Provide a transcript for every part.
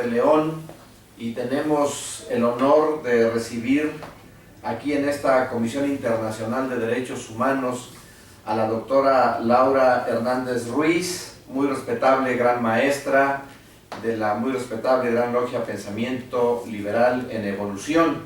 de León y tenemos el honor de recibir aquí en esta Comisión Internacional de Derechos Humanos a la doctora Laura Hernández Ruiz, muy respetable gran maestra de la muy respetable Gran Logia Pensamiento Liberal en Evolución.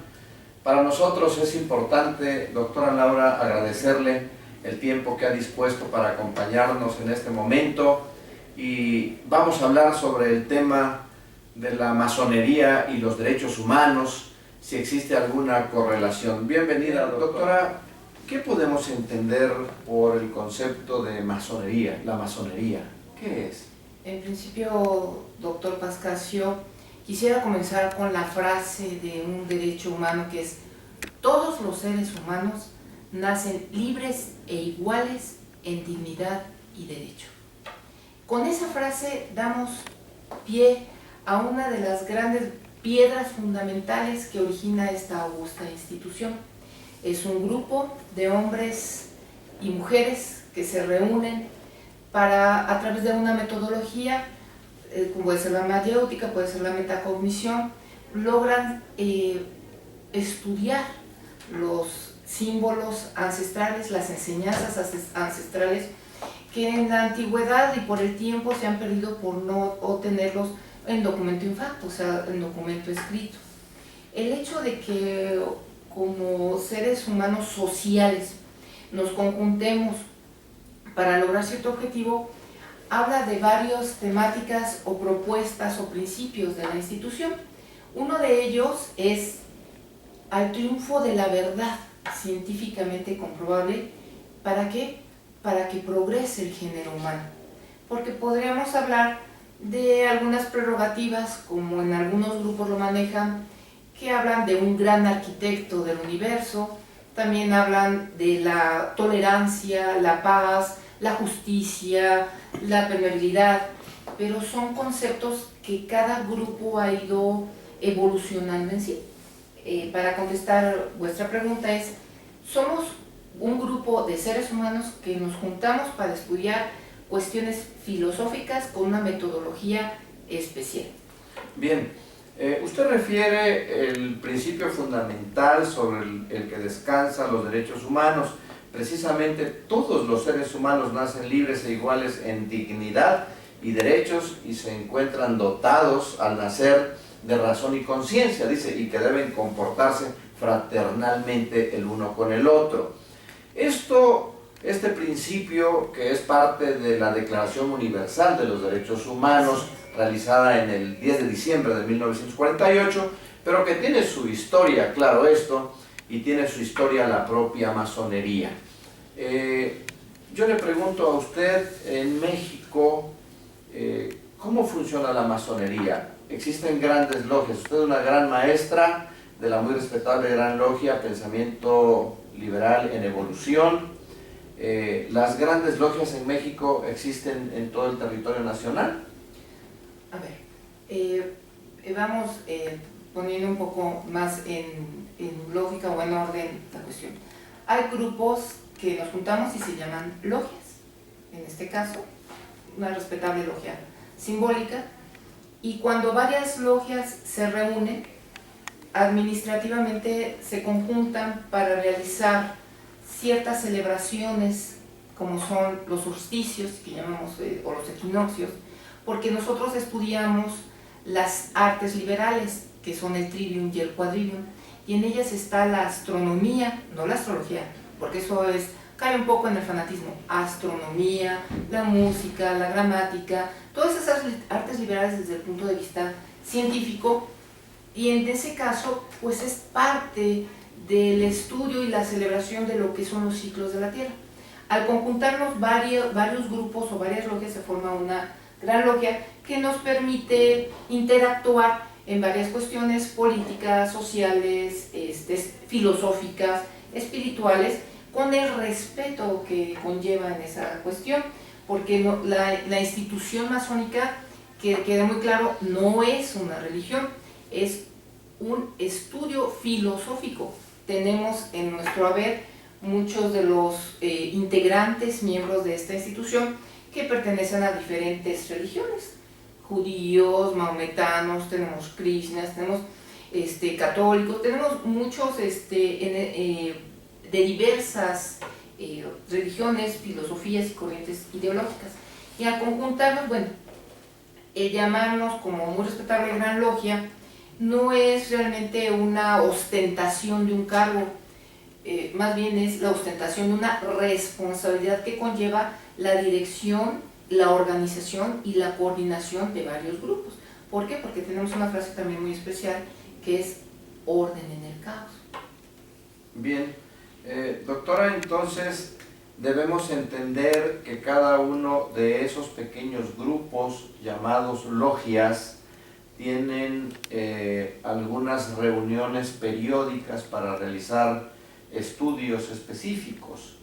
Para nosotros es importante, doctora Laura, agradecerle el tiempo que ha dispuesto para acompañarnos en este momento, y vamos a hablar sobre el tema de la masonería y los derechos humanos, si existe alguna correlación. Bienvenida, doctora. ¿Qué podemos entender por el concepto de masonería, la masonería? ¿Qué es? En principio, doctor Pascasio, quisiera comenzar con la frase de un derecho humano que es: todos los seres humanos nacen libres e iguales en dignidad y derecho. Con esa frase damos pie a una de las grandes piedras fundamentales que origina esta augusta institución. Es un grupo de hombres y mujeres que se reúnen para, a través de una metodología, puede ser la mayéutica, puede ser la metacognición, logran estudiar los símbolos ancestrales, las enseñanzas ancestrales que en la antigüedad y por el tiempo se han perdido por no tenerlos en documento infacto, o sea, en documento escrito. El hecho de que como seres humanos sociales nos conjuntemos para lograr cierto objetivo habla de varias temáticas o propuestas o principios de la institución. Uno de ellos es al triunfo de la verdad científicamente comprobable. ¿Para qué? Para que progrese el género humano. Porque podríamos hablar de algunas prerrogativas, como en algunos grupos lo manejan, que hablan de un gran arquitecto del universo, también hablan de la tolerancia, la paz, la justicia, la permeabilidad, pero son conceptos que cada grupo ha ido evolucionando en sí. Para contestar vuestra pregunta es: somos un grupo de seres humanos que nos juntamos para estudiar cuestiones filosóficas con una metodología especial. Bien, usted refiere el principio fundamental sobre el que descansan los derechos humanos. Precisamente todos los seres humanos nacen libres e iguales en dignidad y derechos y se encuentran dotados al nacer de razón y conciencia, dice, y que deben comportarse fraternalmente el uno con el otro. Este principio, que es parte de la Declaración Universal de los Derechos Humanos, realizada en el 10 de diciembre de 1948, pero que tiene su historia, claro esto, y tiene su historia la propia masonería. Yo le pregunto a usted, en México, ¿cómo funciona la masonería? Existen grandes logias. Usted es una gran maestra de la muy respetable Gran Logia Pensamiento Liberal en Evolución. ¿Las grandes logias en México existen en todo el territorio nacional? A ver, vamos poniendo un poco más en lógica o en orden la cuestión. Hay grupos que nos juntamos y se llaman logias, en este caso una respetable logia simbólica, y cuando varias logias se reúnen, administrativamente se conjuntan para realizar ciertas celebraciones, como son los solsticios, que llamamos, o los equinoccios, porque nosotros estudiamos las artes liberales, que son el trivium y el quadrivium, y en ellas está la astronomía, no la astrología, porque eso cae un poco en el fanatismo. Astronomía, la música, la gramática, todas esas artes liberales desde el punto de vista científico, y en ese caso pues es parte del estudio y la celebración de lo que son los ciclos de la Tierra. Al conjuntarnos varios grupos o varias logias, se forma una gran logia que nos permite interactuar en varias cuestiones políticas, sociales, filosóficas, espirituales, con el respeto que conlleva en esa cuestión, porque la institución masónica, que quede muy claro, no es una religión, es un estudio filosófico. Tenemos en nuestro haber muchos de los integrantes, miembros de esta institución, que pertenecen a diferentes religiones, judíos, maometanos, tenemos krishnas, tenemos católicos, tenemos muchos de diversas religiones, filosofías y corrientes ideológicas. Y al conjuntarnos, bueno, llamarnos como muy respetable Gran Logia no es realmente una ostentación de un cargo, más bien es la ostentación de una responsabilidad que conlleva la dirección, la organización y la coordinación de varios grupos. ¿Por qué? Porque tenemos una frase también muy especial que es orden en el caos. Bien, doctora, entonces debemos entender que cada uno de esos pequeños grupos llamados logias tienen algunas reuniones periódicas para realizar estudios específicos.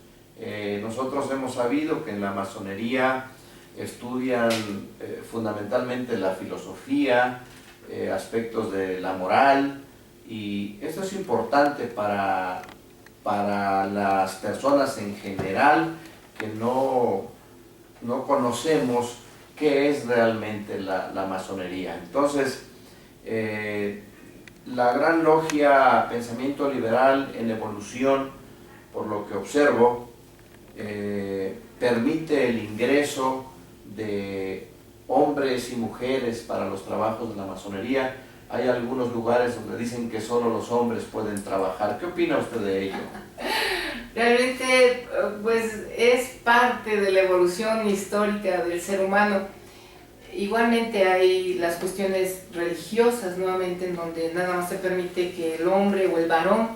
Nosotros hemos sabido que en la masonería estudian fundamentalmente la filosofía, aspectos de la moral, y esto es importante para las personas en general que no conocemos qué es realmente la masonería. Entonces, la Gran Logia Pensamiento Liberal en Evolución, por lo que observo, permite el ingreso de hombres y mujeres para los trabajos de la masonería. Hay algunos lugares donde dicen que solo los hombres pueden trabajar. ¿Qué opina usted de ello? Realmente, pues es parte de la evolución histórica del ser humano. Igualmente hay las cuestiones religiosas, nuevamente, en donde nada más se permite que el hombre o el varón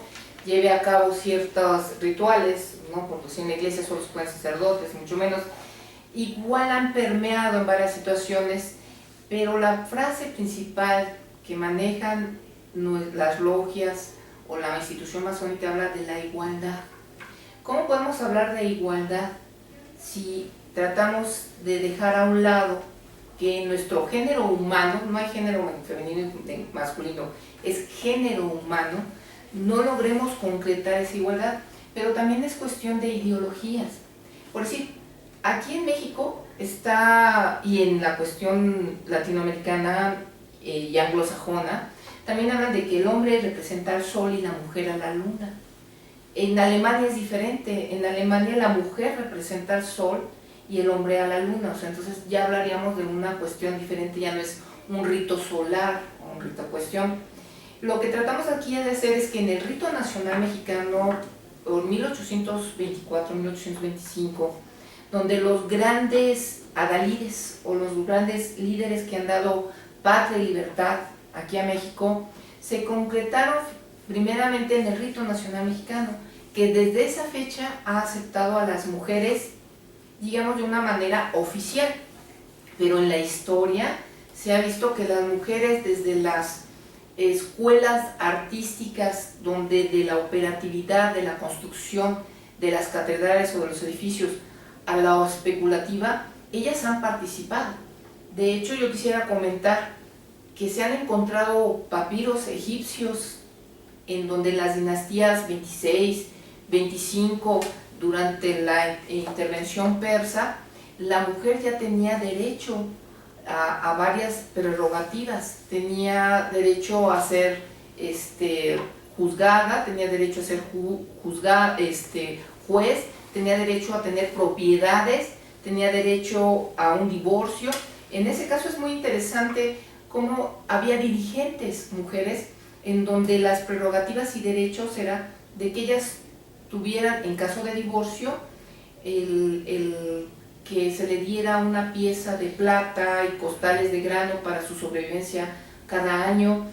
lleve a cabo ciertos rituales, ¿no? Porque si en la iglesia solo se pueden sacerdotes, mucho menos. Igual han permeado en varias situaciones, pero la frase principal que manejan las logias o la institución masónica habla de la igualdad. ¿Cómo podemos hablar de igualdad si tratamos de dejar a un lado que nuestro género humano, no hay género femenino y masculino, es género humano, no logremos concretar esa igualdad? Pero también es cuestión de ideologías. Por decir, aquí en México está, y en la cuestión latinoamericana y anglosajona, también hablan de que el hombre representa al sol y la mujer a la luna. En Alemania es diferente, en Alemania la mujer representa al sol y el hombre a la luna, o sea, entonces ya hablaríamos de una cuestión diferente, ya no es un rito solar o un rito cuestión. Lo que tratamos aquí de hacer es que en el rito nacional mexicano, por 1824-1825, donde los grandes adalides o los grandes líderes que han dado patria y libertad aquí a México, se concretaron primeramente en el rito nacional mexicano, que desde esa fecha ha aceptado a las mujeres, digamos, de una manera oficial, pero en la historia se ha visto que las mujeres desde las escuelas artísticas, donde de la operatividad, de la construcción de las catedrales o de los edificios a la especulativa, ellas han participado. De hecho, yo quisiera comentar que se han encontrado papiros egipcios en donde las dinastías 26, 25, durante la intervención persa, la mujer ya tenía derecho a varias prerrogativas, tenía derecho a ser juzgada, tenía derecho a ser juez, tenía derecho a tener propiedades, tenía derecho a un divorcio. En ese caso es muy interesante cómo había dirigentes mujeres en donde las prerrogativas y derechos era de que ellas tuvieran, en caso de divorcio, el que se le diera una pieza de plata y costales de grano para su sobrevivencia cada año.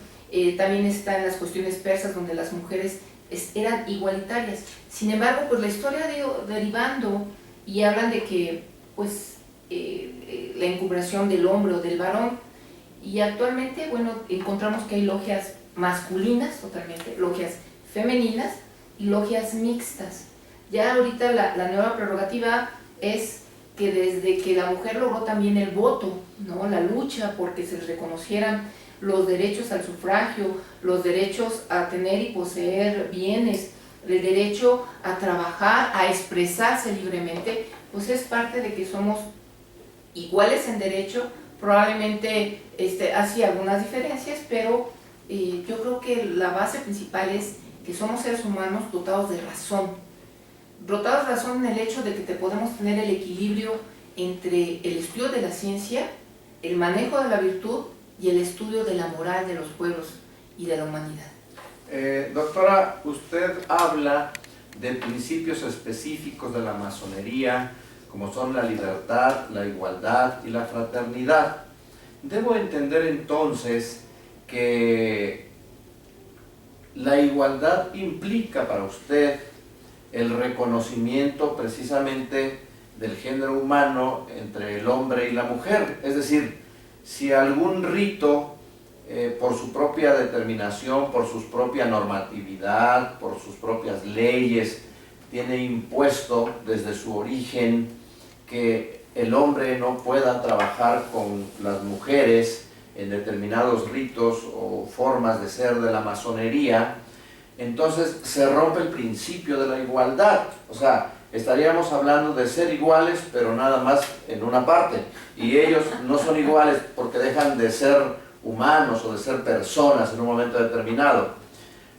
También está en las cuestiones persas, donde las mujeres eran igualitarias. Sin embargo, pues la historia ha ido derivando y hablan de que pues la encubración del hombre o del varón, y actualmente, bueno, encontramos que hay logias masculinas totalmente, logias femeninas y logias mixtas. Ya ahorita la nueva prerrogativa es que desde que la mujer logró también el voto, ¿no?, la lucha porque se les reconocieran los derechos al sufragio, los derechos a tener y poseer bienes, el derecho a trabajar, a expresarse libremente, pues es parte de que somos iguales en derecho, probablemente así algunas diferencias, pero yo creo que la base principal es que somos seres humanos dotados de razón. Dotados de razón en el hecho de que podemos tener el equilibrio entre el estudio de la ciencia, el manejo de la virtud y el estudio de la moral de los pueblos y de la humanidad. Doctora, usted habla de principios específicos de la masonería, como son la libertad, la igualdad y la fraternidad. Debo entender entonces que la igualdad implica para usted el reconocimiento precisamente del género humano entre el hombre y la mujer. Es decir, si algún rito, por su propia determinación, por su propia normatividad, por sus propias leyes, tiene impuesto desde su origen que el hombre no pueda trabajar con las mujeres en determinados ritos o formas de ser de la masonería, entonces se rompe el principio de la igualdad. O sea, estaríamos hablando de ser iguales, pero nada más en una parte, y ellos no son iguales porque dejan de ser humanos o de ser personas en un momento determinado.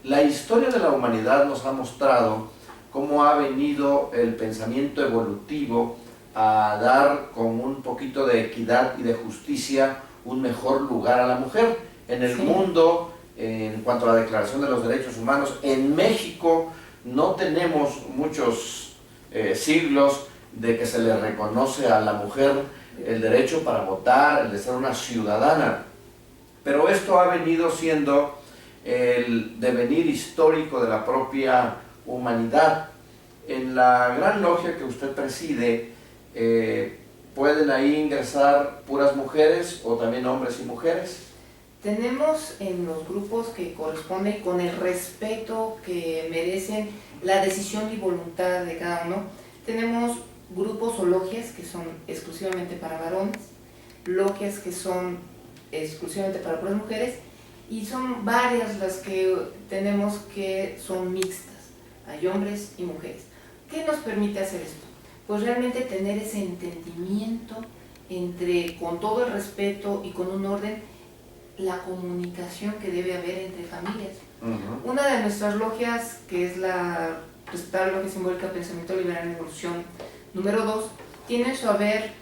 La historia de la humanidad nos ha mostrado cómo ha venido el pensamiento evolutivo a dar con un poquito de equidad y de justicia un mejor lugar a la mujer en el mundo. En cuanto a la Declaración de los Derechos Humanos, en México no tenemos muchos siglos de que se le reconoce a la mujer el derecho para votar, el de ser una ciudadana, pero esto ha venido siendo el devenir histórico de la propia humanidad. En la gran logia que usted preside, ¿pueden ahí ingresar puras mujeres o también hombres y mujeres? Tenemos en los grupos que corresponden, con el respeto que merecen la decisión y voluntad de cada uno, tenemos grupos o logias que son exclusivamente para varones, logias que son exclusivamente para puras mujeres, y son varias las que tenemos que son mixtas, hay hombres y mujeres. ¿Qué nos permite hacer esto? Pues realmente tener ese entendimiento entre, con todo el respeto y con un orden, la comunicación que debe haber entre familias. Una de nuestras logias, que es la respetable logia simbólica Pensamiento Liberal en Evolución número 2, tiene en su haber,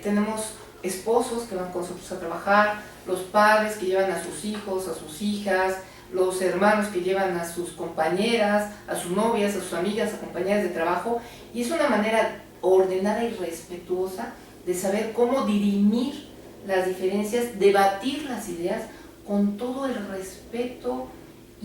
tenemos esposos que van con nosotros a trabajar, los padres que llevan a sus hijos, a sus hijas, los hermanos que llevan a sus compañeras, a sus novias, a sus amigas, a compañeras de trabajo, y es una manera ordenada y respetuosa de saber cómo dirimir las diferencias, debatir las ideas con todo el respeto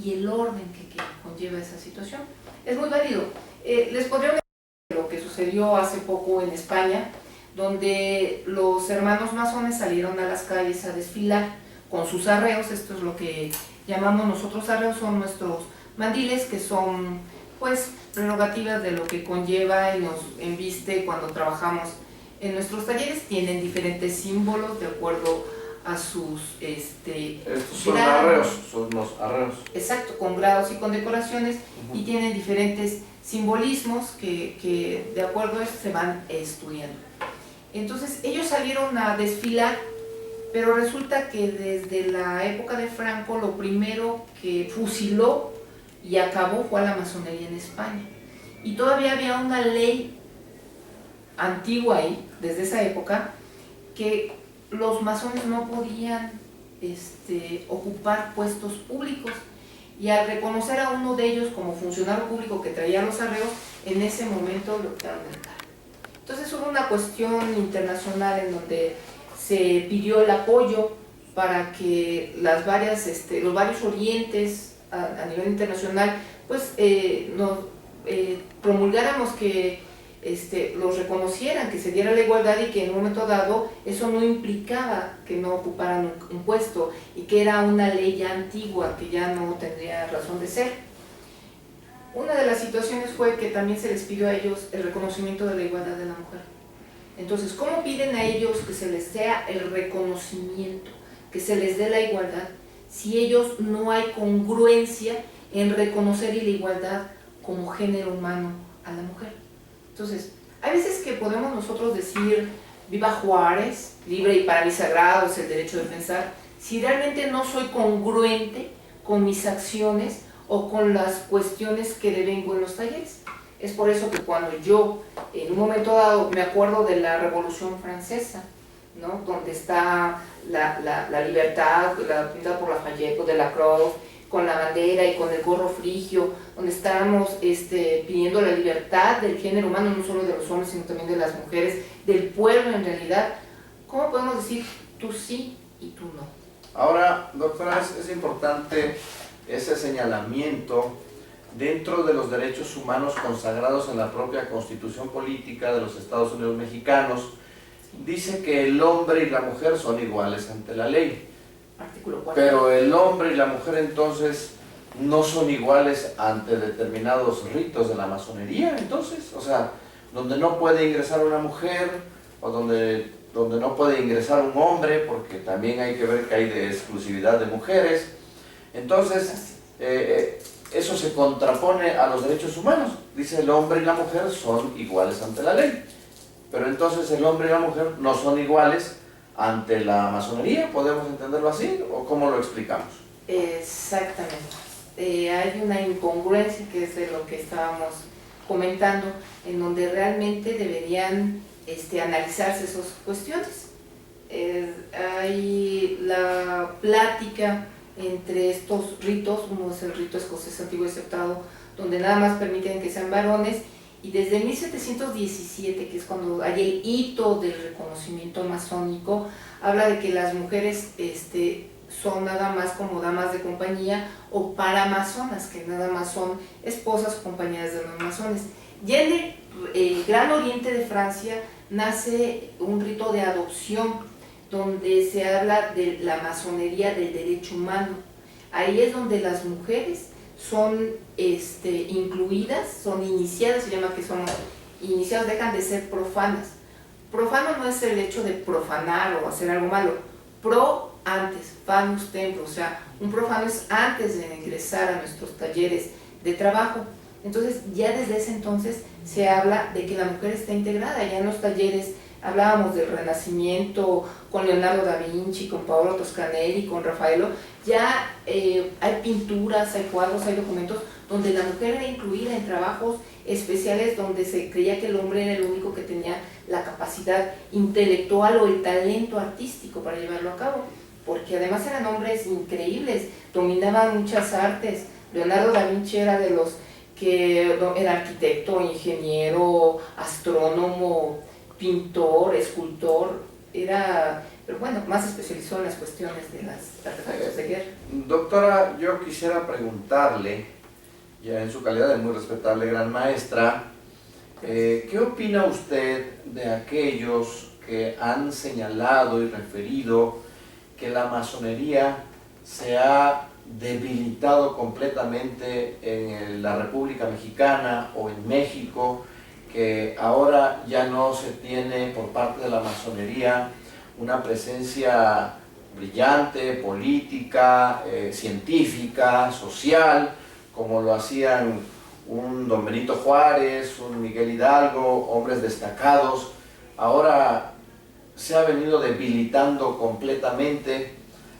y el orden que conlleva esa situación. Es muy válido. Les podría hablar de lo que sucedió hace poco en España, donde los hermanos masones salieron a las calles a desfilar con sus arreos. Esto es lo que llamamos nosotros arreos, son nuestros mandiles, que son pues prerrogativas de lo que conlleva y nos embiste cuando trabajamos en nuestros talleres. Tienen diferentes símbolos de acuerdo a sus estos son arreos, son los arreos. Exacto, con grados y con decoraciones, y tienen diferentes simbolismos que de acuerdo a eso se van estudiando. Entonces ellos salieron a desfilar, pero resulta que desde la época de Franco lo primero que fusiló y acabó fue a la masonería en España. Y todavía había una ley antigua ahí, desde esa época, que los masones no podían ocupar puestos públicos, y al reconocer a uno de ellos como funcionario público que traía los arreos, en ese momento lo quitaron del cargo. Entonces hubo una cuestión internacional en donde se pidió el apoyo para que los varios orientes a nivel internacional pues promulgáramos que los reconocieran, que se diera la igualdad, y que en un momento dado eso no implicaba que no ocuparan un puesto, y que era una ley ya antigua que ya no tendría razón de ser. Una de las situaciones fue que también se les pidió a ellos el reconocimiento de la igualdad de la mujer. Entonces, ¿cómo piden a ellos que se les dé el reconocimiento, que se les dé la igualdad, si ellos no hay congruencia en reconocer la igualdad como género humano a la mujer? Entonces, hay veces que podemos nosotros decir viva Juárez, libre y para mí sagrado es el derecho de pensar, si realmente no soy congruente con mis acciones o con las cuestiones que devengo en los talleres. Es por eso que cuando yo, en un momento dado, me acuerdo de la Revolución Francesa, ¿no? Donde está la libertad, la pintada por Lafayette, de Lacroix, con la bandera y con el gorro frigio, donde estábamos pidiendo la libertad del género humano, no solo de los hombres, sino también de las mujeres, del pueblo en realidad. ¿Cómo podemos decir tú sí y tú no? Ahora, doctora, es importante ese señalamiento dentro de los derechos humanos consagrados en la propia Constitución Política de los Estados Unidos Mexicanos. Dice que el hombre y la mujer son iguales ante la ley. Artículo 4. Pero el hombre y la mujer entonces no son iguales ante determinados ritos de la masonería, entonces, o sea, donde no puede ingresar una mujer o donde no puede ingresar un hombre, porque también hay que ver que hay de exclusividad de mujeres. Entonces, eso se contrapone a los derechos humanos. Dice el hombre y la mujer son iguales ante la ley. Pero entonces el hombre y la mujer no son iguales ante la masonería, ¿podemos entenderlo así? ¿O cómo lo explicamos? Exactamente. Hay una incongruencia que es de lo que estábamos comentando, en donde realmente deberían analizarse esas cuestiones. Hay la plática entre estos ritos, uno es el rito escocés antiguo y aceptado, donde nada más permiten que sean varones, y desde 1717, que es cuando hay el hito del reconocimiento masónico, habla de que las mujeres son nada más como damas de compañía o paramasonas, que nada más son esposas o compañeras de los masones. Y en el Gran Oriente de Francia nace un rito de adopción, donde se habla de la masonería del derecho humano. Ahí es donde las mujeres son incluidas, son iniciadas, se llama que son iniciadas, dejan de ser profanas. Profano no es el hecho de profanar o hacer algo malo, pro antes, fanus templo, o sea, un profano es antes de ingresar a nuestros talleres de trabajo. Entonces ya desde ese entonces se habla de que la mujer está integrada. Ya en los talleres hablábamos del Renacimiento con Leonardo da Vinci, con Paolo Toscanelli, con Rafaelo. Ya hay pinturas, hay cuadros, hay documentos donde la mujer era incluida en trabajos especiales, donde se creía que el hombre era el único que tenía la capacidad intelectual o el talento artístico para llevarlo a cabo, porque además eran hombres increíbles, dominaban muchas artes. Leonardo da Vinci era de los que era arquitecto, ingeniero, astrónomo, pintor, escultor, pero bueno, más especializó en las cuestiones de las artefactos de guerra. Doctora, yo quisiera preguntarle, ya en su calidad de muy respetable gran maestra, ¿qué opina usted de aquellos que han señalado y referido que la masonería se ha debilitado completamente en la República Mexicana o en México, que ahora ya no se tiene por parte de la masonería una presencia brillante, política, científica, social, como lo hacían un don Benito Juárez, un Miguel Hidalgo, hombres destacados? Ahora se ha venido debilitando completamente.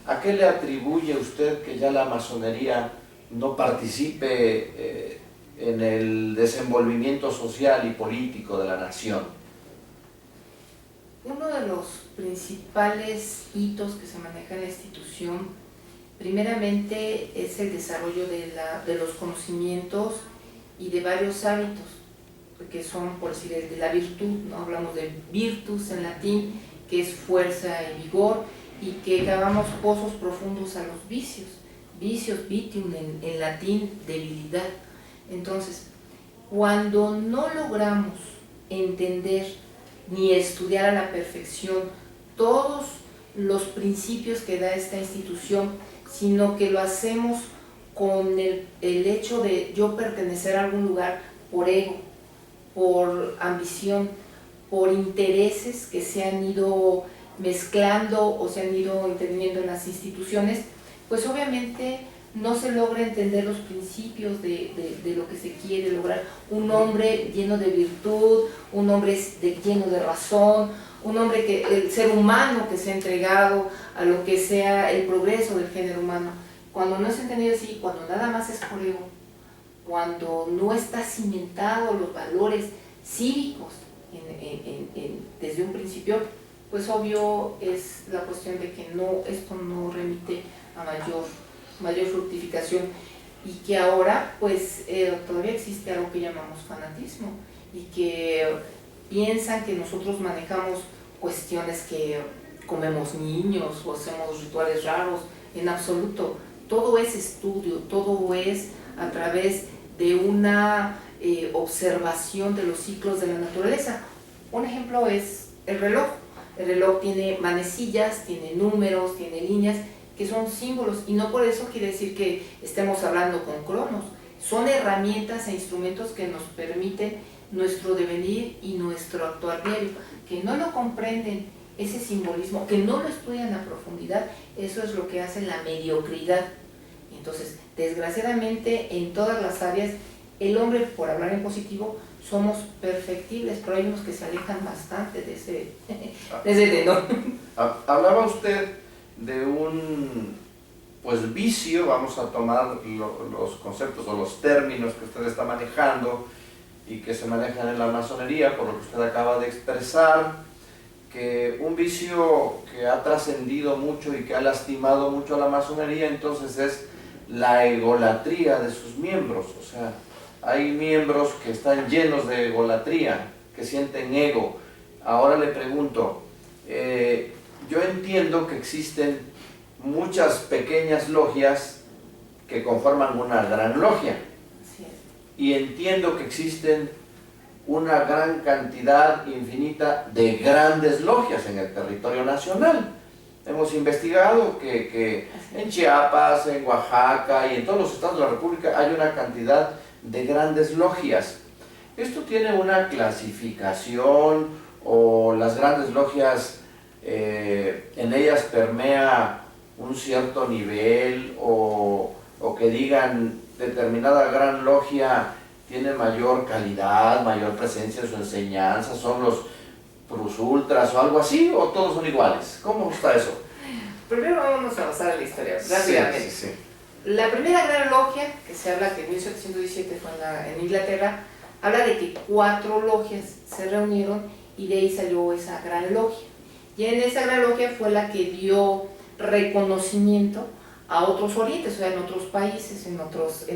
¿A qué le atribuye usted que ya la masonería no participe en el desenvolvimiento social y político de la nación? Uno de los principales hitos que se maneja en la institución, primeramente, es el desarrollo de los conocimientos y de varios hábitos, que son, por decir, de la virtud, ¿no? Hablamos de virtus en latín, que es fuerza y vigor, y que cavamos pozos profundos a los vicios. Vicios, vitium en latín, debilidad. Entonces, cuando no logramos entender ni estudiar a la perfección todos los principios que da esta institución, sino que lo hacemos con el hecho de yo pertenecer a algún lugar por ego, por ambición, por intereses que se han ido mezclando o se han ido interviniendo en las instituciones, pues obviamente no se logra entender los principios de lo que se quiere lograr. Un hombre lleno de virtud, un hombre lleno de razón, un hombre que, el ser humano que se ha entregado a lo que sea el progreso del género humano. Cuando no es entendido así, cuando nada más es por ego, cuando no está cimentado los valores cívicos desde un principio, pues obvio es la cuestión de que esto no remite a mayor fructificación, y que ahora pues todavía existe algo que llamamos fanatismo, y que piensan que nosotros manejamos cuestiones que comemos niños o hacemos rituales raros. En absoluto, todo es estudio, todo es a través de una observación de los ciclos de la naturaleza. Un ejemplo es el reloj. El reloj tiene manecillas, tiene números, tiene líneas, que son símbolos, y no por eso quiere decir que estemos hablando con cronos. Son herramientas e instrumentos que nos permiten nuestro devenir y nuestro actuar diario. Que no lo comprenden, ese simbolismo, que no lo estudian a profundidad, eso es lo que hace la mediocridad. Entonces, desgraciadamente, en todas las áreas, el hombre, por hablar en positivo, somos perfectibles, pero hay unos que se alejan bastante de ese tenor. Hablaba usted de un vicio, vamos a tomar los conceptos o los términos que usted está manejando y que se manejan en la masonería, por lo que usted acaba de expresar, que un vicio que ha trascendido mucho y que ha lastimado mucho a la masonería, entonces es la egolatría de sus miembros. O sea, hay miembros que están llenos de egolatría, que sienten ego. Ahora le pregunto, yo entiendo que existen muchas pequeñas logias que conforman una gran logia, y entiendo que existen una gran cantidad infinita de grandes logias en el territorio nacional. Hemos investigado que en Chiapas, en Oaxaca y en todos los estados de la República hay una cantidad de grandes logias. ¿Esto tiene una clasificación, o las grandes logias en ellas permea un cierto nivel, o que digan determinada gran logia tiene mayor calidad, mayor presencia en su enseñanza, son los plus ultras o algo así, o todos son iguales? ¿Cómo está eso? Primero vamos a pasar a la historia, rápidamente. Sí. La primera gran logia, que se habla que en 1717 fue en Inglaterra, habla de que 4 logias se reunieron y de ahí salió esa gran logia. Y en esa gran logia fue la que dio reconocimiento a otros orientes, o sea, en otros países, en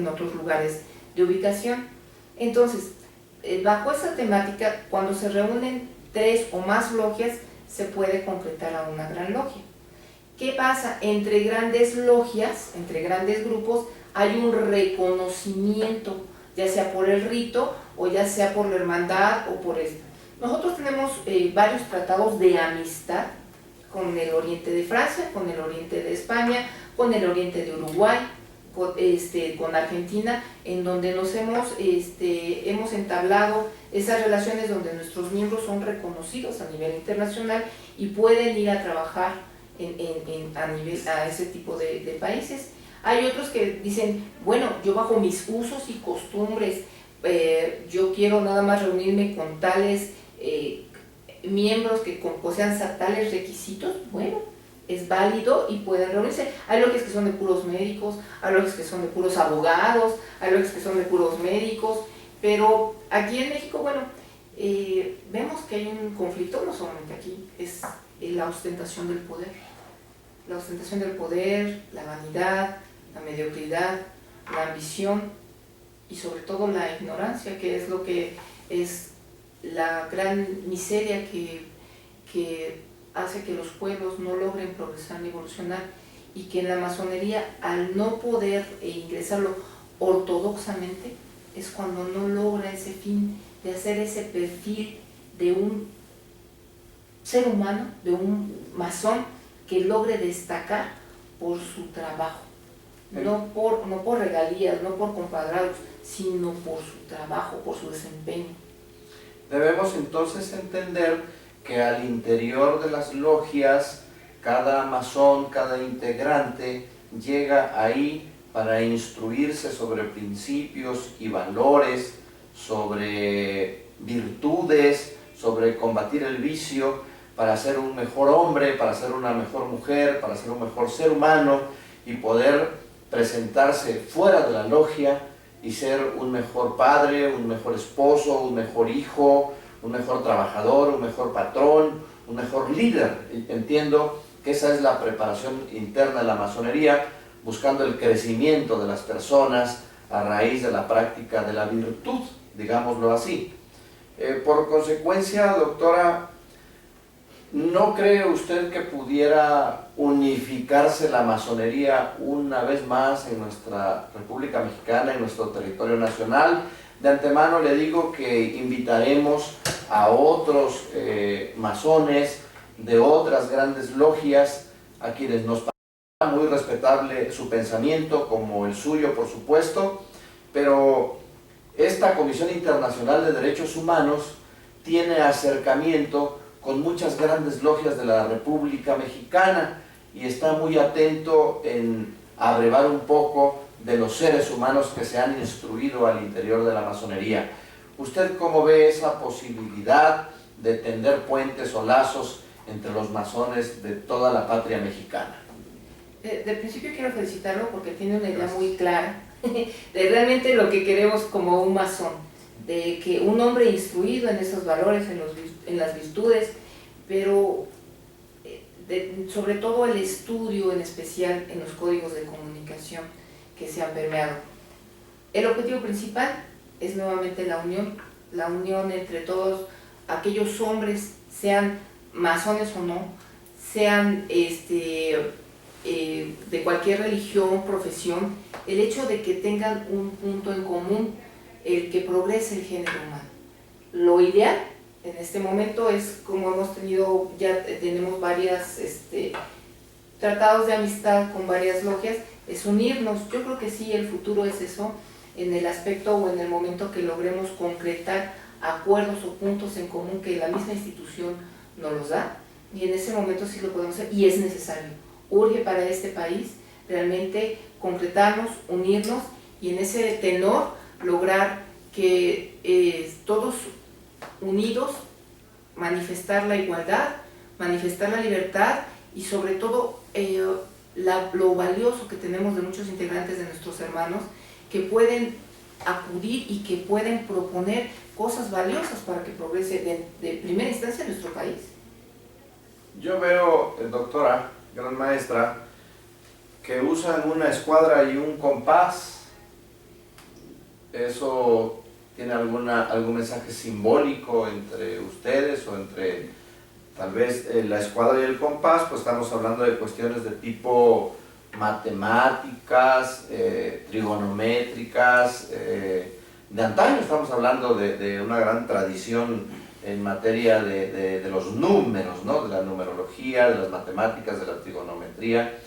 otros lugares de ubicación. Entonces, bajo esa temática, cuando se reúnen 3 o más logias, se puede concretar a una gran logia. ¿Qué pasa? Entre grandes logias, entre grandes grupos, hay un reconocimiento, ya sea por el rito o ya sea por la hermandad o por esto. Nosotros tenemos varios tratados de amistad con el oriente de Francia, con el oriente de España, con el oriente de Uruguay, con Argentina, en donde nos hemos entablado esas relaciones donde nuestros miembros son reconocidos a nivel internacional y pueden ir a trabajar a ese tipo de países. Hay otros que dicen, bueno, yo bajo mis usos y costumbres, yo quiero nada más reunirme con tales miembros que posean tales requisitos. Bueno, es válido y pueden reunirse. Hay logias que son de puros médicos, hay logias que son de puros abogados, hay logias que son de puros médicos, pero aquí en México, bueno, vemos que hay un conflicto, no solamente aquí, es la ostentación del poder. La ostentación del poder, la vanidad, la mediocridad, la ambición y sobre todo la ignorancia, que es lo que es la gran miseria que hace que los pueblos no logren progresar ni evolucionar, y que en la masonería, al no poder ingresarlo ortodoxamente, es cuando no logra ese fin de hacer ese perfil de un ser humano, de un masón que logre destacar por su trabajo, no por regalías, no por compadrados, sino por su trabajo, por su desempeño. Debemos entonces entender que al interior de las logias, cada masón, cada integrante llega ahí para instruirse sobre principios y valores, sobre virtudes, sobre combatir el vicio, para ser un mejor hombre, para ser una mejor mujer, para ser un mejor ser humano y poder presentarse fuera de la logia y ser un mejor padre, un mejor esposo, un mejor hijo, un mejor trabajador, un mejor patrón, un mejor líder. Entiendo que esa es la preparación interna de la masonería, buscando el crecimiento de las personas a raíz de la práctica de la virtud, digámoslo así. Por consecuencia, doctora, ¿no cree usted que pudiera unificarse la masonería una vez más en nuestra República Mexicana, en nuestro territorio nacional? De antemano le digo que invitaremos a otros masones de otras grandes logias, a quienes nos parece muy respetable su pensamiento, como el suyo por supuesto, pero esta Comisión Internacional de Derechos Humanos tiene acercamiento con muchas grandes logias de la República Mexicana y está muy atento en abrevar un poco de los seres humanos que se han instruido al interior de la masonería. ¿Usted cómo ve esa posibilidad de tender puentes o lazos entre los masones de toda la patria mexicana? De principio quiero felicitarlo porque tiene una idea muy clara de realmente lo que queremos como un masón, de que un hombre instruido en esos valores, en las virtudes, pero sobre todo el estudio, en especial en los códigos de comunicación que se han permeado. El objetivo principal es nuevamente la unión entre todos aquellos hombres, sean masones o no, sean de cualquier religión, profesión, el hecho de que tengan un punto en común, el que progrese el género humano. Lo ideal en este momento es, como hemos tenido, ya tenemos varias tratados de amistad con varias logias, es unirnos. Yo creo que sí, el futuro es eso, en el aspecto o en el momento que logremos concretar acuerdos o puntos en común que la misma institución nos los da, y en ese momento sí lo podemos hacer, y es necesario. Urge para este país realmente concretarnos, unirnos, y en ese tenor lograr que todos unidos manifestar la igualdad, manifestar la libertad y sobre todo lo valioso que tenemos de muchos integrantes de nuestros hermanos que pueden acudir y que pueden proponer cosas valiosas para que progrese de primera instancia nuestro país. Yo veo, doctora, gran maestra, que usan una escuadra y un compás. ¿Eso tiene algún mensaje simbólico entre ustedes o entre tal vez la escuadra y el compás? Pues estamos hablando de cuestiones de tipo matemáticas, trigonométricas, de antaño estamos hablando de una gran tradición en materia de los números, ¿no? De la numerología, de las matemáticas, de la trigonometría.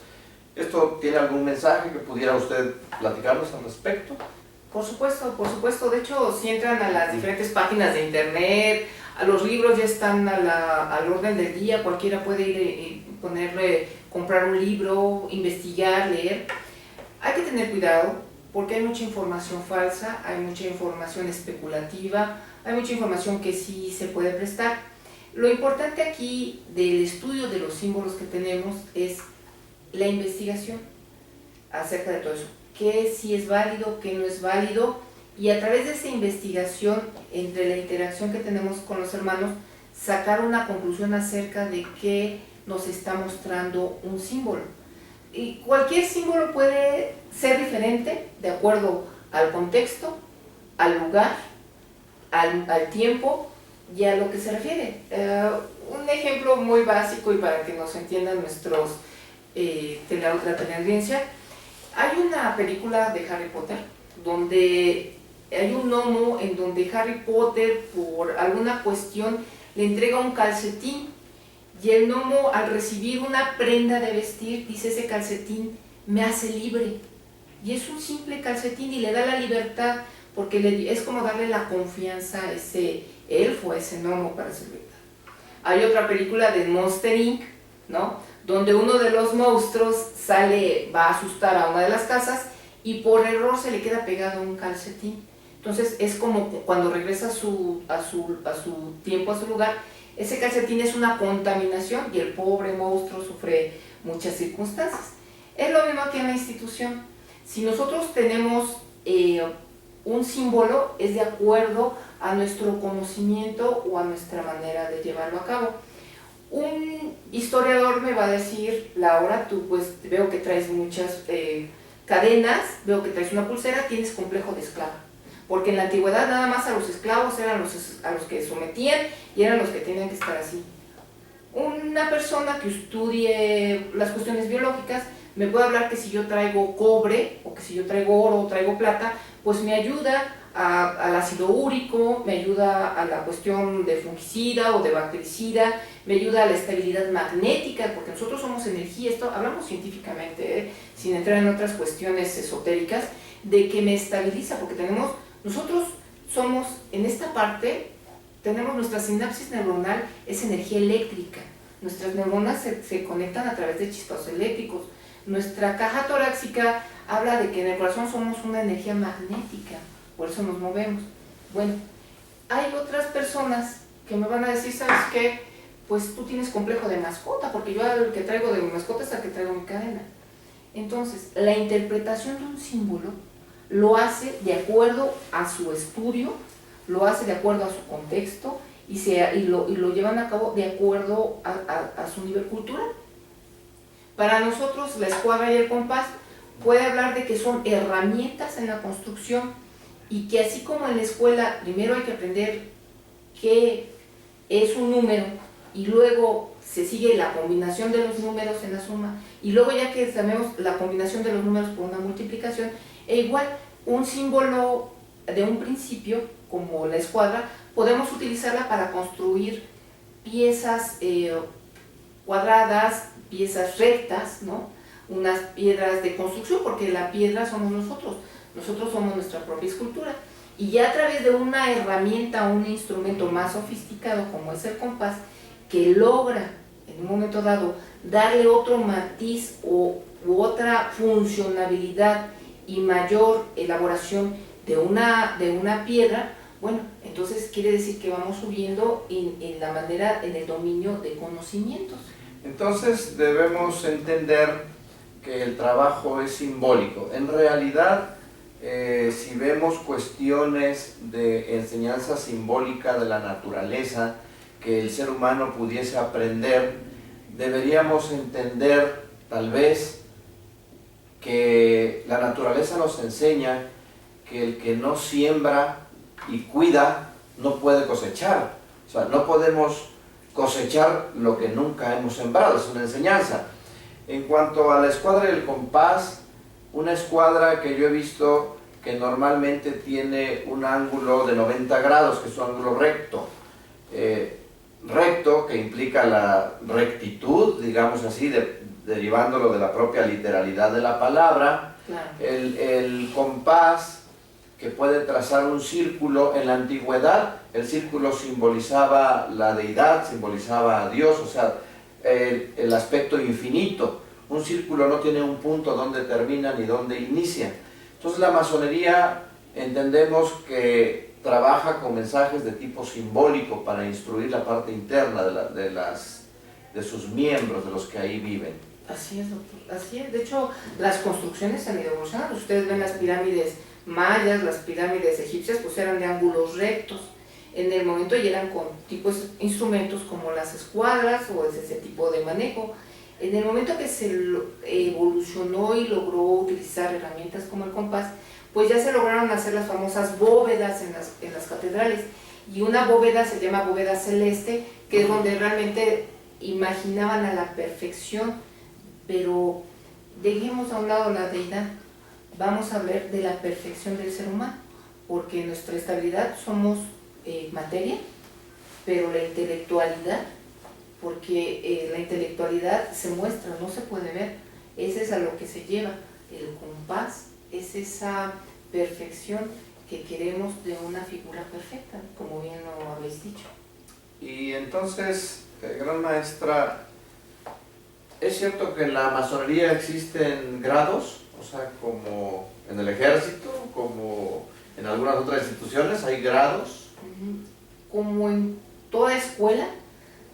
¿Esto tiene algún mensaje que pudiera usted platicarnos al respecto? Por supuesto. De hecho, si entran a las diferentes páginas de internet, a los libros ya están al orden del día, cualquiera puede ir y comprar un libro, investigar, leer. Hay que tener cuidado porque hay mucha información falsa, hay mucha información especulativa, hay mucha información que sí se puede prestar. Lo importante aquí del estudio de los símbolos que tenemos es la investigación acerca de todo eso. Qué sí es válido, qué no es válido, y a través de esa investigación, entre la interacción que tenemos con los hermanos, sacar una conclusión acerca de qué nos está mostrando un símbolo. Y cualquier símbolo puede ser diferente de acuerdo al contexto, al lugar, al tiempo y a lo que se refiere. Un ejemplo muy básico y para que nos entiendan nuestros la teleaudiencia. Hay una película de Harry Potter donde hay un gnomo en donde Harry Potter por alguna cuestión le entrega un calcetín y el gnomo al recibir una prenda de vestir dice: ese calcetín me hace libre, y es un simple calcetín y le da la libertad porque es como darle la confianza a ese elfo, a ese gnomo para ser libertad. Hay otra película de Monster Inc., ¿no?, donde uno de los monstruos va a asustar a una de las casas y por error se le queda pegado un calcetín. Entonces es como cuando regresa a su tiempo, a su lugar, Ese calcetín es una contaminación y el pobre monstruo sufre muchas circunstancias. Es lo mismo que en la institución. Si nosotros tenemos un símbolo, es de acuerdo a nuestro conocimiento o a nuestra manera de llevarlo a cabo. Un historiador me va a decir: Laura, tú pues veo que traes muchas cadenas, veo que traes una pulsera, tienes complejo de esclava. Porque en la antigüedad nada más a los esclavos eran a los que sometían y eran los que tenían que estar así. Una persona que estudie las cuestiones biológicas me puede hablar que si yo traigo cobre, o que si yo traigo oro o traigo plata, pues me ayuda al ácido úrico, me ayuda a la cuestión de fungicida o de bactericida, me ayuda a la estabilidad magnética, porque nosotros somos energía. Esto hablamos científicamente, sin entrar en otras cuestiones esotéricas, de que me estabiliza, porque nosotros somos, en esta parte, tenemos nuestra sinapsis neuronal, es energía eléctrica. Nuestras neuronas se conectan a través de chispazos eléctricos. Nuestra caja torácica habla de que en el corazón somos una energía magnética, por eso nos movemos. Bueno, hay otras personas que me van a decir: ¿sabes qué? Pues tú tienes complejo de mascota, porque yo el que traigo de mi mascota es el que traigo mi cadena. Entonces, la interpretación de un símbolo lo hace de acuerdo a su estudio, lo hace de acuerdo a su contexto y lo llevan a cabo de acuerdo a su nivel cultural. Para nosotros, la escuadra y el compás puede hablar de que son herramientas en la construcción, y que así como en la escuela primero hay que aprender qué es un número y luego se sigue la combinación de los números en la suma, y luego ya que sabemos la combinación de los números por una multiplicación, igual un símbolo de un principio como la escuadra podemos utilizarla para construir piezas cuadradas, piezas rectas, ¿no? Unas piedras de construcción, porque la piedra somos nosotros somos nuestra propia escultura, y ya a través de una herramienta, un instrumento más sofisticado como es el compás, que logra en un momento dado darle otro matiz u otra funcionabilidad y mayor elaboración de una piedra, bueno, entonces quiere decir que vamos subiendo en la manera, en el dominio de conocimientos. Entonces debemos entender que el trabajo es simbólico. En realidad, si vemos cuestiones de enseñanza simbólica de la naturaleza que el ser humano pudiese aprender, deberíamos entender tal vez que la naturaleza nos enseña que el que no siembra y cuida no puede cosechar. O sea, no podemos cosechar lo que nunca hemos sembrado, es una enseñanza. En cuanto a la escuadra y el compás, una escuadra que yo he visto que normalmente tiene un ángulo de 90 grados, que es un ángulo recto. Recto, que implica la rectitud, digamos así, derivándolo de la propia literalidad de la palabra. Claro. El compás, que puede trazar un círculo. En la antigüedad el círculo simbolizaba la deidad, simbolizaba a Dios, o sea, el aspecto infinito. Un círculo no tiene un punto donde termina ni donde inicia. Entonces la masonería entendemos que trabaja con mensajes de tipo simbólico para instruir la parte interna de sus miembros, de los que ahí viven. Así es, doctor, así es. De hecho, las construcciones han ido evolucionando. Ustedes ven las pirámides mayas, las pirámides egipcias, pues eran de ángulos rectos. En el momento y eran con tipos instrumentos como las escuadras o ese tipo de manejo. En el momento que se evolucionó y logró utilizar herramientas como el compás, pues ya se lograron hacer las famosas bóvedas en las catedrales. Y una bóveda se llama bóveda celeste, que es donde realmente imaginaban a la perfección. Pero dejemos a un lado la deidad, vamos a hablar de la perfección del ser humano, porque nuestra estabilidad somos materia, pero la intelectualidad, porque la intelectualidad se muestra, no se puede ver, ese es a lo que se lleva. El compás es esa perfección que queremos de una figura perfecta, como bien lo habéis dicho. Y entonces, gran maestra, ¿es cierto que en la masonería existen grados? O sea, como en el ejército, como en algunas otras instituciones, ¿hay grados? Como en toda escuela,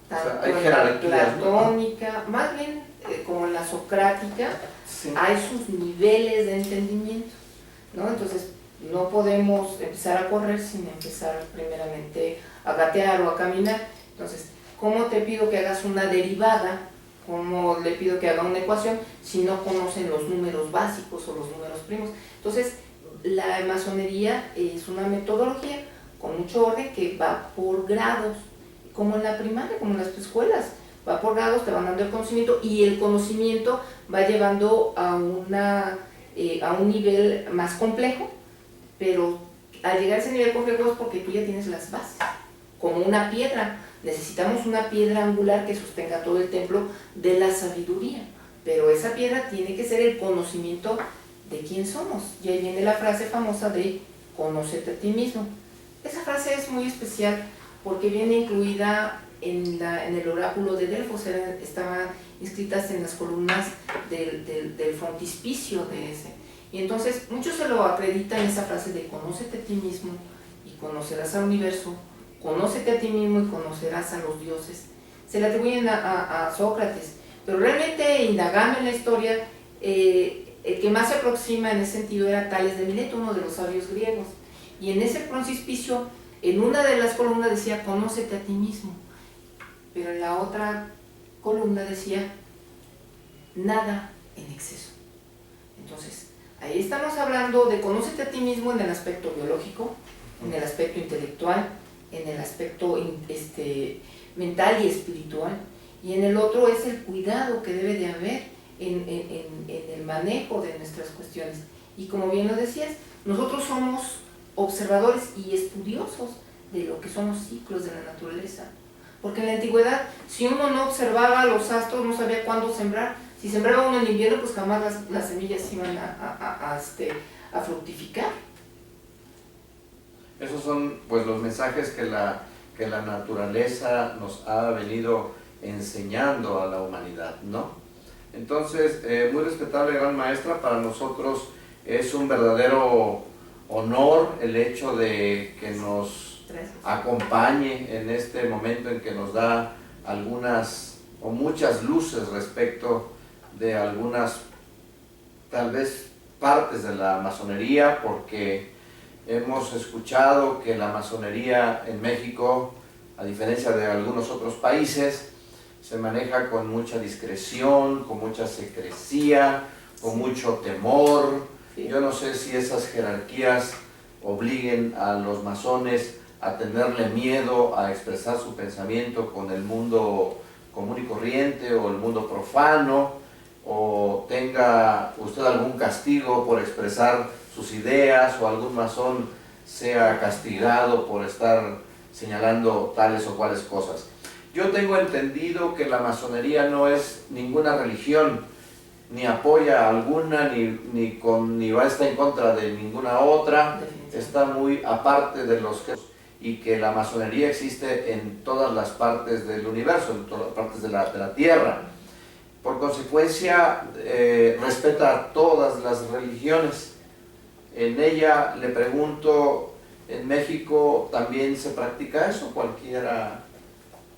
tanto hay en la jerarquías, ¿no? platónica, más bien como en la socrática, Sí. hay sus niveles de entendimiento, ¿no? Entonces, no podemos empezar a correr sin empezar primeramente a gatear o a caminar. Entonces, ¿cómo te pido que hagas una derivada? ¿Cómo le pido que haga una ecuación si no conocen los números básicos o los números primos? Entonces, la masonería es una metodología con mucho orden que va por grados, como en la primaria, como en las escuelas. Va por grados, te van dando el conocimiento y el conocimiento va llevando a un nivel más complejo, pero al llegar a ese nivel complejo es porque tú ya tienes las bases, como una piedra. Necesitamos una piedra angular que sostenga todo el templo de la sabiduría, pero esa piedra tiene que ser el conocimiento de quién somos. Y ahí viene la frase famosa de conócete a ti mismo. Esa frase es muy especial porque viene incluida en el oráculo de Delfos, estaban inscritas en las columnas del frontispicio de ese. Y entonces muchos se lo acreditan esa frase de conócete a ti mismo y conocerás al universo, conócete a ti mismo y conocerás a los dioses. Se le atribuyen a Sócrates, pero realmente indagando en la historia, el que más se aproxima en ese sentido era Tales de Mileto, uno de los sabios griegos. Y en ese frontispicio, en una de las columnas decía conócete a ti mismo, pero en la otra columna decía nada en exceso. Entonces, ahí estamos hablando de conócete a ti mismo en el aspecto biológico, en el aspecto intelectual, en el aspecto mental y espiritual, y en el otro es el cuidado que debe de haber en el manejo de nuestras cuestiones. Y como bien lo decías, nosotros somos observadores y estudiosos de lo que son los ciclos de la naturaleza, porque en la antigüedad, si uno no observaba los astros, no sabía cuándo sembrar. Si sembraba uno en invierno, pues jamás las semillas iban a fructificar. Esos son pues los mensajes que la naturaleza nos ha venido enseñando a la humanidad, ¿no? Entonces, muy respetable gran maestra, para nosotros es un verdadero honor el hecho de que nos acompañe en este momento en que nos da algunas o muchas luces respecto de algunas, tal vez, partes de la masonería, porque hemos escuchado que la masonería en México, a diferencia de algunos otros países, se maneja con mucha discreción, con mucha secrecía, con mucho temor. Yo no sé si esas jerarquías obliguen a los masones a tenerle miedo a expresar su pensamiento con el mundo común y corriente o el mundo profano, o tenga usted algún castigo por expresar sus ideas, o algún masón sea castigado por estar señalando tales o cuales cosas. Yo tengo entendido que la masonería no es ninguna religión, ni apoya alguna, ni va a estar en contra de ninguna otra, está muy aparte de los que... y que la masonería existe en todas las partes del universo, en todas las partes de la Tierra. Por consecuencia, respeta a todas las religiones. En ella, le pregunto, ¿en México también se practica eso? Cualquiera,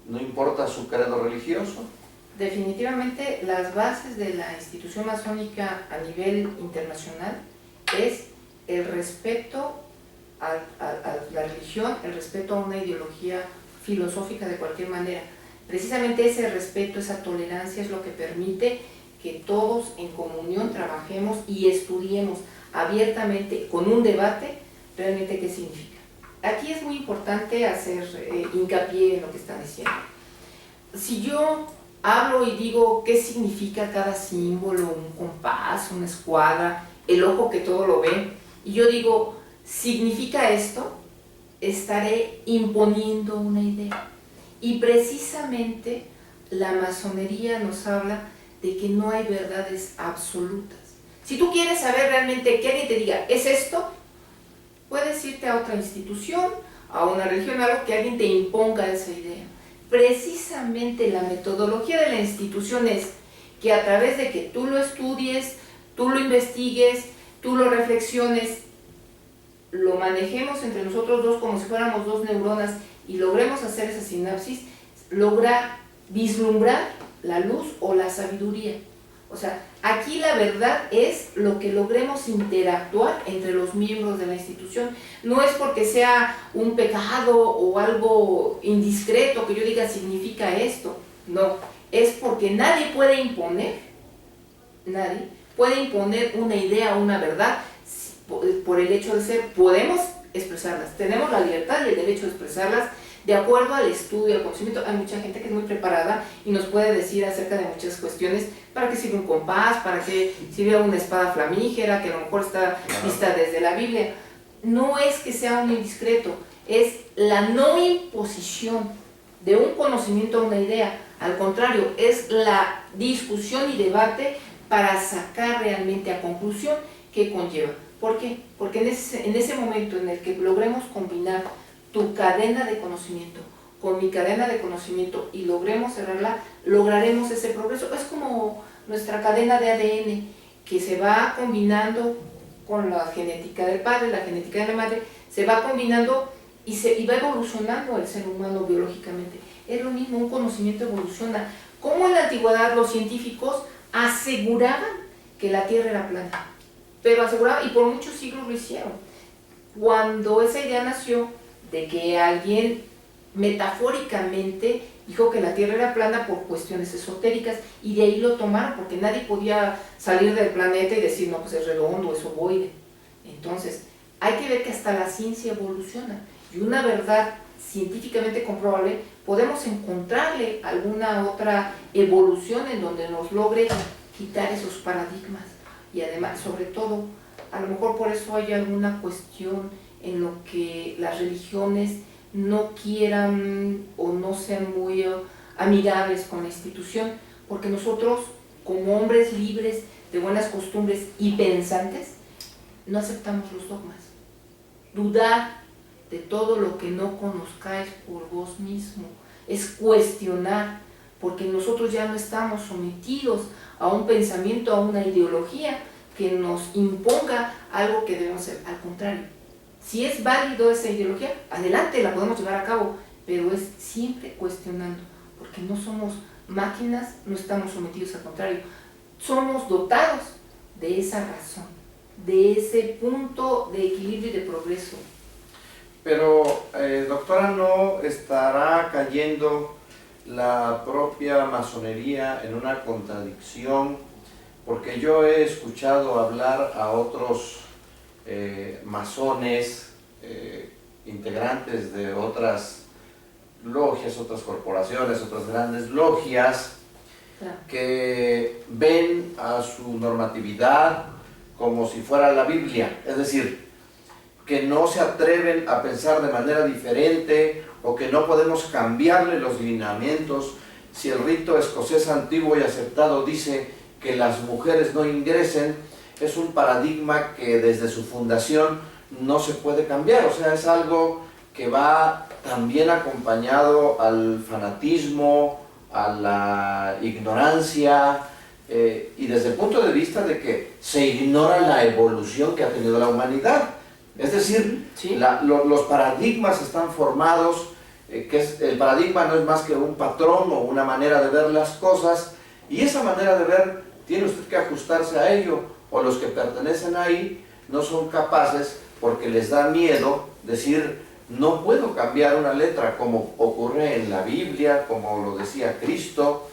no importa su credo religioso. Definitivamente, las bases de la institución masónica a nivel internacional es el respeto a la religión, el respeto a una ideología filosófica de cualquier manera. Precisamente ese respeto, esa tolerancia es lo que permite que todos en comunión trabajemos y estudiemos abiertamente, con un debate, realmente qué significa. Aquí es muy importante hacer hincapié en lo que están diciendo. Si yo hablo y digo qué significa cada símbolo, un compás, una escuadra, el ojo que todo lo ve, y yo digo, significa esto, estaré imponiendo una idea. Y precisamente la masonería nos habla de que no hay verdades absolutas. Si tú quieres saber realmente que alguien te diga, ¿es esto?, puedes irte a otra institución, a una religión, algo que alguien te imponga esa idea. Precisamente la metodología de la institución es que a través de que tú lo estudies, tú lo investigues, tú lo reflexiones, lo manejemos entre nosotros dos como si fuéramos dos neuronas y logremos hacer esa sinapsis, lograr vislumbrar la luz o la sabiduría. O sea, aquí la verdad es lo que logremos interactuar entre los miembros de la institución. No es porque sea un pecado o algo indiscreto que yo diga significa esto. No, es porque nadie puede imponer una idea o una verdad por el hecho de ser. Podemos expresarlas, tenemos la libertad y el derecho de expresarlas de acuerdo al estudio, al conocimiento. Hay mucha gente que es muy preparada y nos puede decir acerca de muchas cuestiones, para qué sirve un compás, para qué sirve una espada flamígera, que a lo mejor está vista desde la Biblia. No es que sea un indiscreto, es la no imposición de un conocimiento a una idea. Al contrario, es la discusión y debate para sacar realmente a conclusión qué conlleva. ¿Por qué? Porque en ese momento en el que logremos combinar tu cadena de conocimiento con mi cadena de conocimiento y logremos cerrarla, lograremos ese progreso. Es como nuestra cadena de ADN que se va combinando con la genética del padre, la genética de la madre, se va combinando y va evolucionando el ser humano biológicamente. Es lo mismo, un conocimiento evoluciona. Como en la antigüedad los científicos aseguraban que la Tierra era plana, pero aseguraban, y por muchos siglos lo hicieron. Cuando esa idea nació de que alguien metafóricamente dijo que la Tierra era plana por cuestiones esotéricas, y de ahí lo tomaron, porque nadie podía salir del planeta y decir, no, pues es redondo, es ovoide. Entonces, hay que ver que hasta la ciencia evoluciona, y una verdad científicamente comprobable, podemos encontrarle alguna otra evolución en donde nos logre quitar esos paradigmas. Y además, sobre todo, a lo mejor por eso hay alguna cuestión en lo que las religiones no quieran o no sean muy amigables con la institución, porque nosotros, como hombres libres de buenas costumbres y pensantes, no aceptamos los dogmas. Dudar de todo lo que no conozcáis por vos mismo es cuestionar, porque nosotros ya no estamos sometidos a un pensamiento, a una ideología que nos imponga algo que debemos hacer. Al contrario, si es válido esa ideología, adelante, la podemos llevar a cabo, pero es siempre cuestionando, porque no somos máquinas, no estamos sometidos, al contrario, somos dotados de esa razón, de ese punto de equilibrio y de progreso. Pero, doctora, ¿no estará cayendo la propia masonería en una contradicción? Porque yo he escuchado hablar a otros masones, integrantes de otras logias, otras corporaciones, otras grandes logias, que ven a su normatividad como si fuera la Biblia, es decir, que no se atreven a pensar de manera diferente, o que no podemos cambiarle los lineamientos. Si el rito escocés antiguo y aceptado dice que las mujeres no ingresen, es un paradigma que desde su fundación no se puede cambiar. O sea, es algo que va también acompañado al fanatismo, a la ignorancia, y desde el punto de vista de que se ignora la evolución que ha tenido la humanidad. Es decir, ¿sí? Los paradigmas están formados, el paradigma no es más que un patrón o una manera de ver las cosas, y esa manera de ver tiene usted que ajustarse a ello, o los que pertenecen ahí no son capaces porque les da miedo decir, no puedo cambiar una letra, como ocurre en la Biblia, como lo decía Cristo,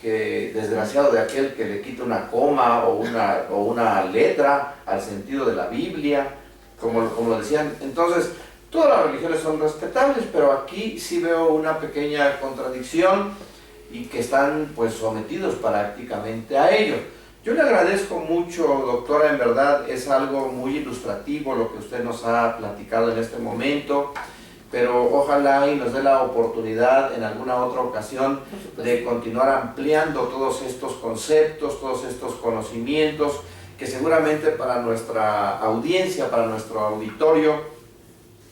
que desgraciado de aquel que le quita una coma o una letra al sentido de la Biblia, como lo decían. Entonces, todas las religiones son respetables, pero aquí sí veo una pequeña contradicción, y que están pues sometidos prácticamente a ello. Yo le agradezco mucho, doctora, en verdad es algo muy ilustrativo lo que usted nos ha platicado en este momento, pero ojalá y nos dé la oportunidad en alguna otra ocasión de continuar ampliando todos estos conceptos, todos estos conocimientos, que seguramente para nuestra audiencia, para nuestro auditorio,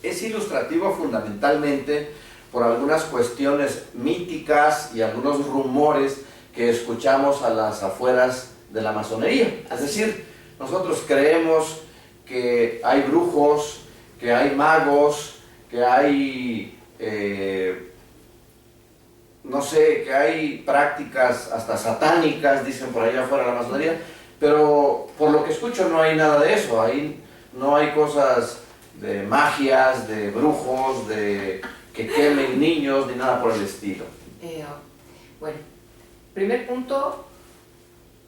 es ilustrativo fundamentalmente por algunas cuestiones míticas y algunos rumores que escuchamos a las afueras de la masonería. Es decir, nosotros creemos que hay brujos, que hay magos, que hay no sé, que hay prácticas hasta satánicas, dicen por allá afuera de la masonería, pero por lo que escucho no hay nada de eso, ahí no hay cosas de magias, de brujos, de que quemen niños, ni nada por el estilo. Bueno, primer punto,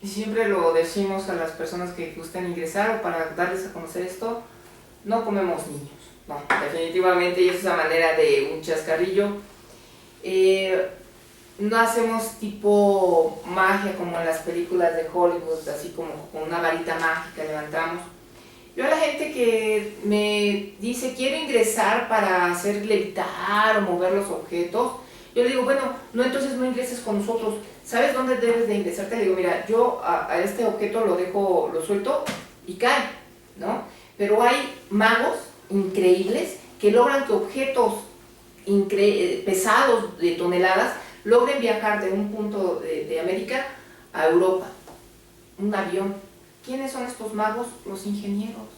y siempre lo decimos a las personas que gustan ingresar o para darles a conocer esto, no comemos niños, no, definitivamente, y esa es la manera de un chascarrillo. No hacemos tipo magia como en las películas de Hollywood, así como con una varita mágica levantamos. Yo a la gente que me dice quiero ingresar para hacer levitar o mover los objetos, yo le digo, bueno, no, entonces no ingreses con nosotros. ¿Sabes dónde debes de ingresarte? Le digo, mira, yo a este objeto lo suelto y cae, ¿no? Pero hay magos increíbles que logran que objetos pesados de toneladas logren viajar de un punto de América a Europa, un avión. ¿Quiénes son estos magos? Los ingenieros.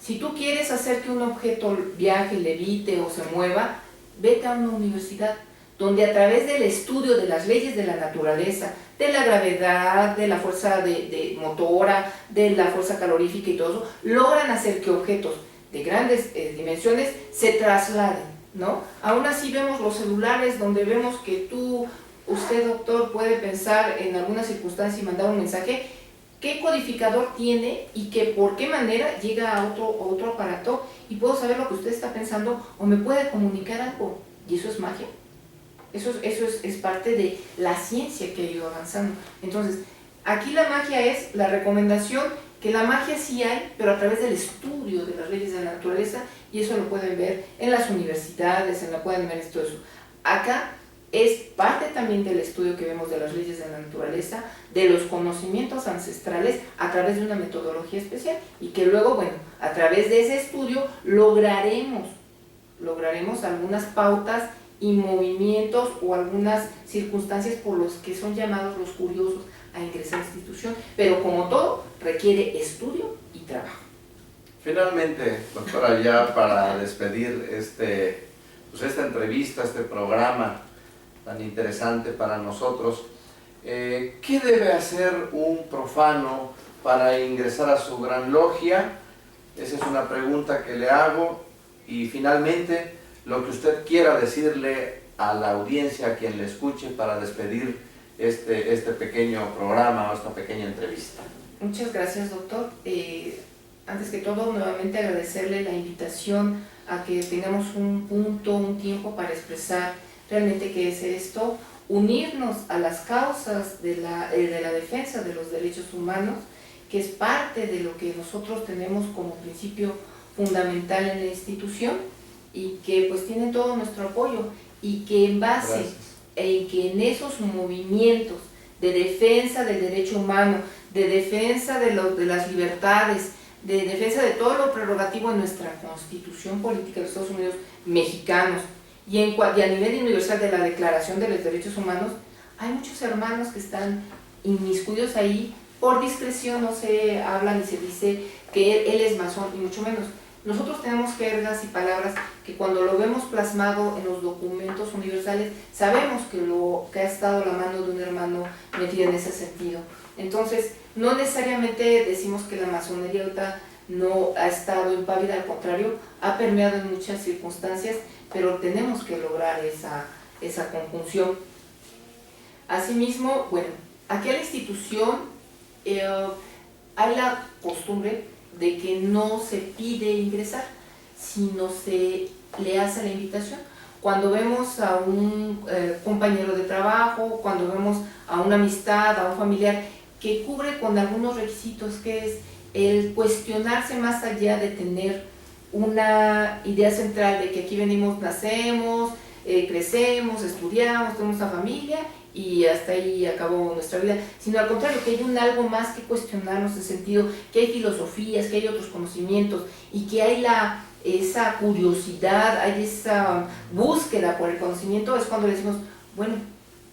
Si tú quieres hacer que un objeto viaje, levite o se mueva, vete a una universidad donde a través del estudio de las leyes de la naturaleza, de la gravedad, de la fuerza de motora, de la fuerza calorífica y todo eso, logran hacer que objetos de grandes dimensiones se trasladen, ¿no? Aún así vemos los celulares donde vemos que usted doctor puede pensar en alguna circunstancia y mandar un mensaje, qué codificador tiene y que por qué manera llega a otro aparato y puedo saber lo que usted está pensando o me puede comunicar algo, y eso es magia. Eso es parte de la ciencia que ha ido avanzando. Entonces, aquí la magia es la recomendación, que la magia sí hay, pero a través del estudio de las leyes de la naturaleza, y eso lo pueden ver en las universidades, pueden ver todo eso. Acá es parte también del estudio que vemos de las leyes de la naturaleza, de los conocimientos ancestrales a través de una metodología especial, y que luego, bueno, a través de ese estudio lograremos algunas pautas y movimientos o algunas circunstancias por los que son llamados los curiosos a ingresar a la institución, pero como todo, requiere estudio y trabajo. Finalmente, doctora, ya para despedir esta entrevista, este programa tan interesante para nosotros, ¿qué debe hacer un profano para ingresar a su gran logia? Esa es una pregunta que le hago, y finalmente, lo que usted quiera decirle a la audiencia, a quien le escuche, para despedir este pequeño programa o esta pequeña entrevista. Muchas gracias, doctor. Antes que todo, nuevamente agradecerle la invitación a que tengamos un tiempo para expresar realmente qué es esto, unirnos a las causas de la defensa de los derechos humanos, que es parte de lo que nosotros tenemos como principio fundamental en la institución, y que pues tiene todo nuestro apoyo, y que en base que en esos movimientos de defensa del derecho humano, de defensa de las libertades, de defensa de todo lo prerrogativo en nuestra Constitución Política de los Estados Unidos mexicanos y a nivel universal de la Declaración de los Derechos Humanos, hay muchos hermanos que están inmiscuidos ahí, por discreción no se habla ni se dice que él es masón, y mucho menos. Nosotros tenemos jergas y palabras que cuando lo vemos plasmado en los documentos universales, sabemos que ha estado la mano de un hermano metido en ese sentido. Entonces, no necesariamente decimos que la masonería ahorita no ha estado impávida, al contrario, ha permeado en muchas circunstancias, pero tenemos que lograr esa conjunción. Asimismo, bueno, aquí a la institución hay la costumbre de que no se pide ingresar, sino se le hace la invitación. Cuando vemos a un compañero de trabajo, cuando vemos a una amistad, a un familiar que cubre con algunos requisitos, que es el cuestionarse más allá de tener una idea central de que aquí venimos, nacemos, crecemos, estudiamos, tenemos una familia y hasta ahí acabó nuestra vida, sino al contrario, que hay algo más que cuestionarnos, en el sentido que hay filosofías, que hay otros conocimientos y que hay esa curiosidad, hay esa búsqueda por el conocimiento. Es cuando le decimos, bueno,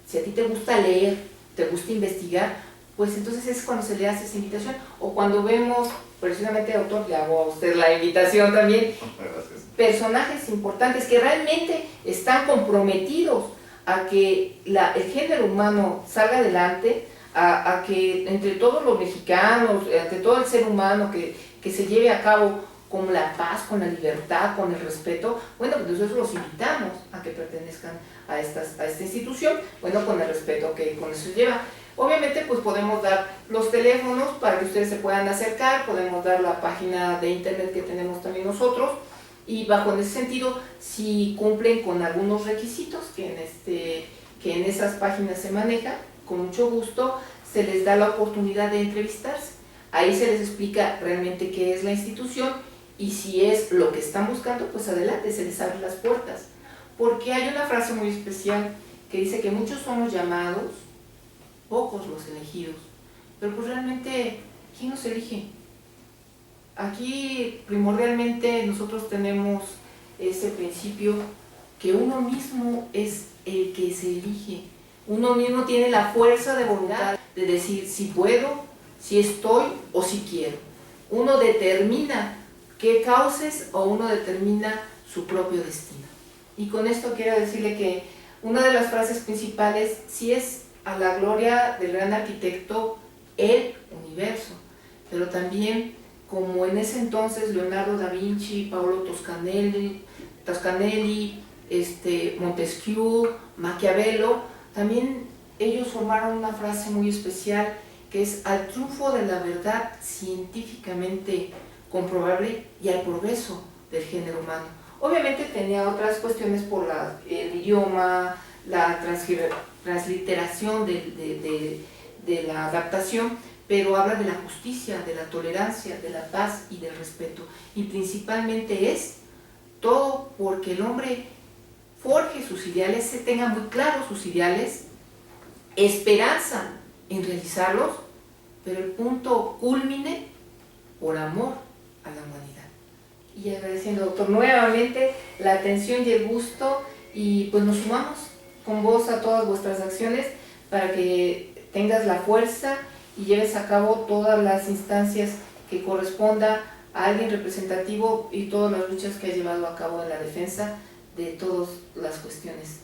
si a ti te gusta leer, te gusta investigar, pues entonces es cuando se le hace esa invitación. O cuando vemos, precisamente, doctor, le hago a usted la invitación también, personajes importantes que realmente están comprometidos a que el género humano salga adelante, a que entre todos los mexicanos, entre todo el ser humano que se lleve a cabo con la paz, con la libertad, con el respeto. Bueno, pues nosotros los invitamos a que pertenezcan a esta institución, bueno, con el respeto que con eso lleva. Obviamente pues podemos dar los teléfonos para que ustedes se puedan acercar, podemos dar la página de internet que tenemos también nosotros, y bajo en ese sentido, si cumplen con algunos requisitos que en esas páginas se manejan, con mucho gusto se les da la oportunidad de entrevistarse. Ahí se les explica realmente qué es la institución, y si es lo que están buscando, pues adelante, se les abre las puertas. Porque hay una frase muy especial que dice que muchos son los llamados, pocos los elegidos. Pero pues realmente, ¿quién nos elige? Aquí primordialmente nosotros tenemos ese principio que uno mismo es el que se elige. Uno mismo tiene la fuerza de voluntad de decir si puedo, si estoy o si quiero. Uno determina qué cauces o uno determina su propio destino. Y con esto quiero decirle que una de las frases principales sí es a la gloria del gran arquitecto, el universo, pero también como en ese entonces Leonardo da Vinci, Paolo Toscanelli, Montesquieu, Maquiavelo, también ellos formaron una frase muy especial que es al triunfo de la verdad científicamente comprobable y al progreso del género humano. Obviamente tenía otras cuestiones por el idioma, la transliteración de la adaptación, pero habla de la justicia, de la tolerancia, de la paz y del respeto. Y principalmente es todo porque el hombre forje sus ideales, se tenga muy claros sus ideales, esperanza en realizarlos, pero el punto cúlmine por amor a la humanidad. Y agradeciendo, doctor, nuevamente la atención y el gusto, y pues nos sumamos con vos a todas vuestras acciones para que tengas la fuerza y lleves a cabo todas las instancias que corresponda a alguien representativo y todas las luchas que ha llevado a cabo en la defensa de todas las cuestiones.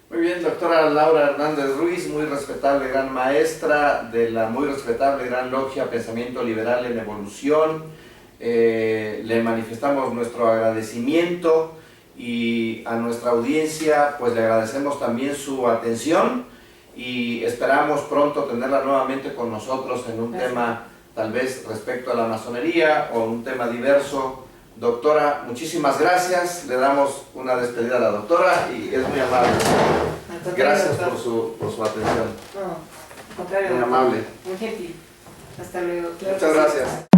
Muy bien, doctora Laura Hernández Ruiz, muy respetable gran maestra de la muy respetable gran logia Pensamiento Liberal en Evolución. Le manifestamos nuestro agradecimiento, y a nuestra audiencia pues le agradecemos también su atención, y esperamos pronto tenerla nuevamente con nosotros en un tema tal vez respecto a la masonería o un tema diverso. Doctora, muchísimas gracias, le damos una despedida a la doctora y es muy amable. Gracias por su atención. No, al contrario, muy amable. muy gentil. Hasta luego. Muchas gracias.